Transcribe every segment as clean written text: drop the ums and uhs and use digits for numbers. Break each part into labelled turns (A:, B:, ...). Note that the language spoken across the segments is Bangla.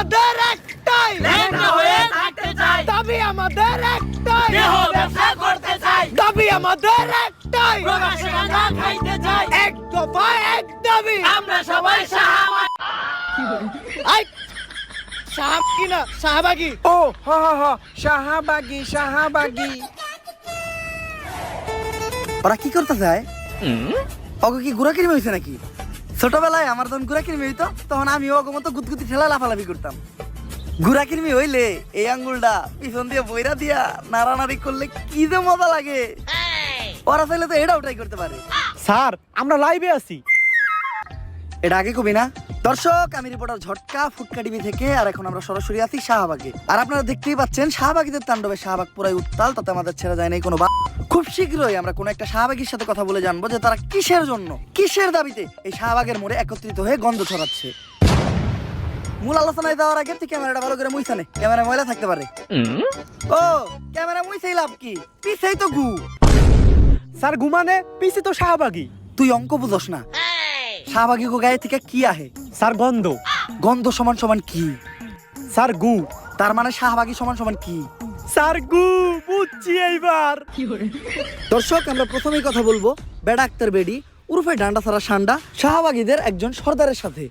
A: আমাদের একটাই,
B: লেখা হয়ে থাকতে চাই।
A: দাবি আমাদের একটাই,
B: দেহ ব্যবসা করতে চাই।
A: দাবি আমাদের একটাই,
B: প্রকাশ্যে গাঁজা খাইতে চাই।
A: এক দফা এক দাবি।
B: আমরা সবাই শাহবাগী।
A: আই সাহাব কি না শাহবাগী।
C: ও হ হ হ শাহবাগী শাহবাগী।
D: ওরা কি করতে চায়? ওকে কি গুড়া কিনবে হয়েছে নাকি? ছোটবেলায় আমার যখন গুড়া কিনবে হইতো তখন আমি ওকে মতো গুদগুতি ঠেলা লাফালাফি করতাম। গুড়া কিনবি হইলে এই আঙ্গুলটা পিছন দিয়ে বইরা দিয়া নাড়ানাড়ি করলে কি যে মজা লাগে। ওরা চাইলে তো এটাও ট্রাই করতে পারে।
A: স্যার আমরা লাইভে আছি।
D: এটা আগে কবি না? দর্শক, আমি রিপোর্টার ঝটকা ফুটকা টিভি থেকে। আর এখন আমরা সরাসরি আছি শাহবাগে। আর আপনারা দেখতেই পাচ্ছেন শাহবাগীদের তাণ্ডবে শাহবাগ পুরাই উত্তাল, তাতে আমাদের ছেড়ে যায় নাই কোনো। খুব শীঘ্রই আমরা কোনো একটা শাহবাগীর সাথে কথা বলে জানবো যে তারা কিসের জন্য, কিসের দাবিতে এই শাহবাগের মোড়ে একত্রিত হয়ে গন্ধ ছড়াচ্ছে। মূল আলোচনায় যাওয়ার আগে তুই ক্যামেরাটা ভালো করে মুইছা নে, ক্যামেরা ময়লা থাকতে পারে। ও ক্যামেরা মুইছেই লাভ কি, পিছেই তো গু।
A: স্যার ঘুমানে পিছে তো শাহবাগী।
D: তুই অঙ্ক বুঝস না। শাহবাগী গো গায়ে থেকে কি আহে?
A: স্যার গন্ধ।
D: গন্ধ সমান সমান কি?
A: স্যার গু।
D: তার মানে শাহবাগী সমান সমান কি?
A: স্যার গু বুঝছি এইবার।
D: দর্শক, আমরা প্রথমেই কথা বলবো বেডা আক্তার বেডি উরফে ডান্ডা ছাড়া সান্ডা শাহবাগীদের একজন সর্দারের সাথে।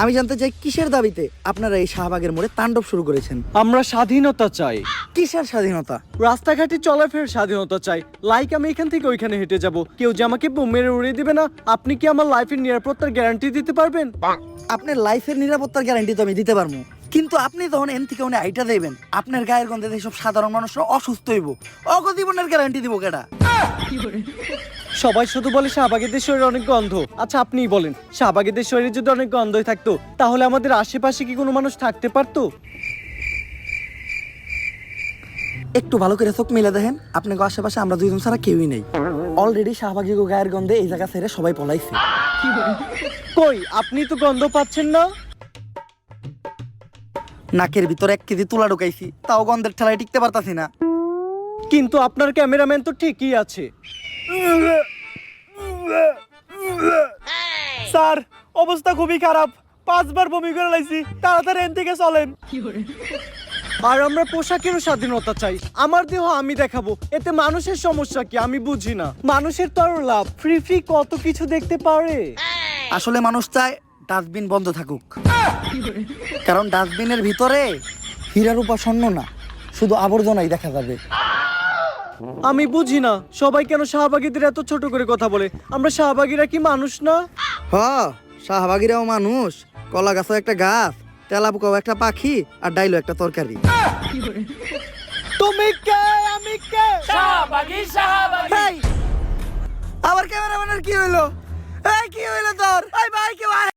D: আমি জানতে চাই কিসের দাবিতে আপনারা এই শাহবাগের মোড়ে তাণ্ডব শুরু করেছেন?
A: আমরা স্বাধীনতা চাই,
D: কিসের স্বাধীনতা?
A: রাস্তাঘাটে চলাফেরার স্বাধীনতা চাই। লাইক আমি এখান থেকে ওইখানে হেঁটে যাব, কেউ যে আমাকে বোম মেরে উড়িয়ে দিবে না। আপনি কি আমার লাইফের নিরাপত্তার গ্যারান্টি দিতে পারবেন?
D: আপনার লাইফের নিরাপত্তার গ্যারান্টি তো আমি দিতে পারবো, কিন্তু আপনি তখন এন থেকে উনি আইটা দেবেন আপনার গায়ের গন্ধে এইসব সাধারণ মানুষরা অসুস্থ হইব। অগজীবনের গ্যারান্টি দিব কেডা?
A: সবাই শুধু বলে শাহবাগীদের শরীরে অনেক গন্ধ। আচ্ছা আপনিই বলেন, শাহবাগীদের শরীরে যদি অনেক গন্ধই থাকতো তাহলে আমাদের আশেপাশে কি কোনো মানুষ থাকতে পারতো?
D: একটু ভালো করে চোখ মিলে দেখেন, আপনাকে আশেপাশে আমরা দুইজন ছাড়া কেউই নেই। অলরেডি শাহবাগী গো গায়ের গন্ধে এই জায়গা ছেড়ে সবাই পলাইছে।
A: কই আপনি তো গন্ধ পাচ্ছেন না?
D: নাকের ভিতর 1 কেজি তুলা ঢুকাইছি, তাও গন্ধের ঠেলায় টিকতে পারতাছি না।
A: কিন্তু আপনার ক্যামেরাম্যান তো ঠিকই আছে। স্যার অবস্থা খুবই খারাপ, 5 বার বমি করে লাইছি, তাড়াতাড়ি এখান থেকে চলেন। আর আমরা পোশাকেরও স্বাধীনতা চাই। আমার দেহ আমি দেখাবো, এতে মানুষের সমস্যা কি আমি বুঝি না। মানুষের তো আরো লাভ, ফ্রি ফ্রি কত কিছু দেখতে পারে।
D: আসলে মানুষ চায় ডাস্টবিন বন্ধ থাকুক, কারণ ডাস্টবিনের ভিতরে হীরা রূপা স্বর্ণ না, শুধু আবর্জনাই দেখা যাবে।
A: আমি বুঝি না সবাই কেন শাহবাগীদের এত ছোট করে কথা বলে। আমরা শাহবাগীরা কি মানুষ না?
D: হ, শাহবাগীরাও মানুষ। কলা গাছও একটা গাছ, তেলাপোকাও একটা পাখি, আর ডাইলো একটা তরকারি।
A: তুমি কে আমি কে?
B: শাহবাগী শাহবাগী।
D: এই, আবার ক্যামেরাম্যানের কি হইলো? এই কি হইলো তোর? এই ভাই কি ভাই?